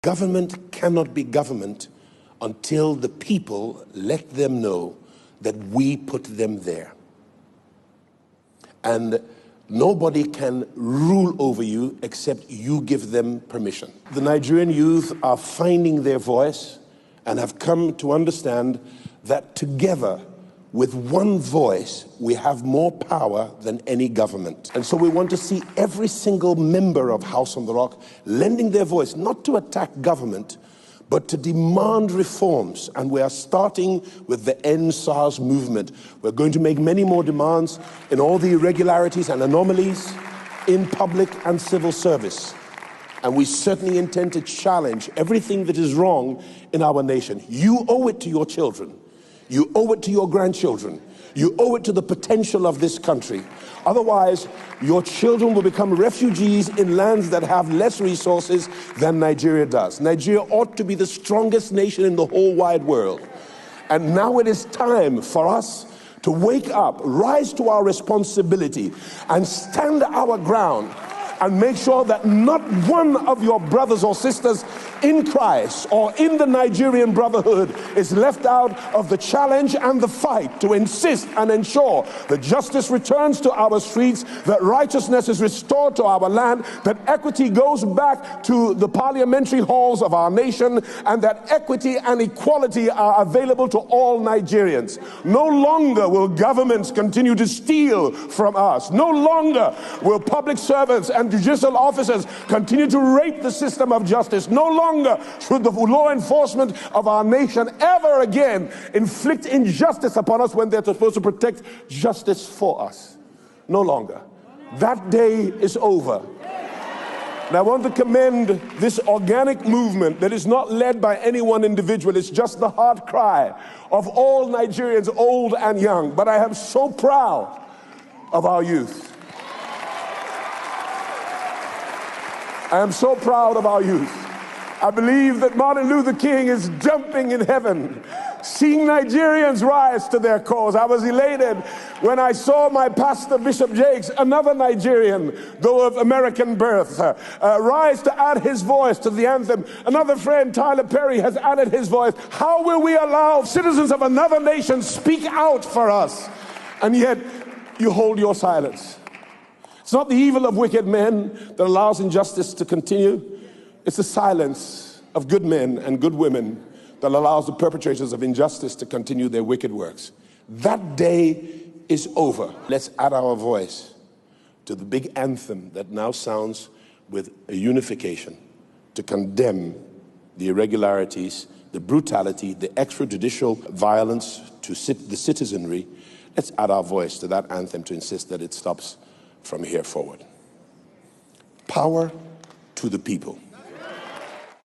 Government cannot be government until the people let them know that we put them there. And nobody can rule over you except you give them permission. The Nigerian youth are finding their voice and have come to understand that together, with one voice, we have more power than any government. And so we want to see every single member of House on the Rock lending their voice, not to attack government, but to demand reforms. And we are starting with the End SARS movement. We're going to make many more demands in all the irregularities and anomalies in public and civil service. And we certainly intend to challenge everything that is wrong in our nation. You owe it to your children. You owe it to your grandchildren. You owe it to the potential of this country. Otherwise, your children will become refugees in lands that have less resources than Nigeria does. Nigeria ought to be the strongest nation in the whole wide world. And now it is time for us to wake up, rise to our responsibility, and stand our ground and make sure that not one of your brothers or sisters in Christ or in the Nigerian brotherhood is left out of the challenge and the fight to insist and ensure that justice returns to our streets, that righteousness is restored to our land, that equity goes back to the parliamentary halls of our nation, and that equity and equality are available to all Nigerians. No longer will governments continue to steal from us. No longer will public servants and judicial officers continue to rape the system of justice. No longer should the law enforcement of our nation ever again inflict injustice upon us when they're supposed to protect justice for us. No longer. That day is over. And I want to commend this organic movement that is not led by any one individual. It's just the heart cry of all Nigerians, old and young. But I am so proud of our youth. I am so proud of our youth. I believe that Martin Luther King is jumping in heaven, seeing Nigerians rise to their cause. I was elated when I saw my pastor, Bishop Jakes, another Nigerian, though of American birth, rise to add his voice to the anthem. Another friend, Tyler Perry, has added his voice. How will we allow citizens of another nation speak out for us? And yet you hold your silence. It's not the evil of wicked men that allows injustice to continue. It's the silence of good men and good women that allows the perpetrators of injustice to continue their wicked works. That day is over. Let's add our voice to the big anthem that now sounds with a unification to condemn the irregularities, the brutality, the extrajudicial violence to the citizenry. Let's add our voice to that anthem to insist that it stops from here forward. Power to the people.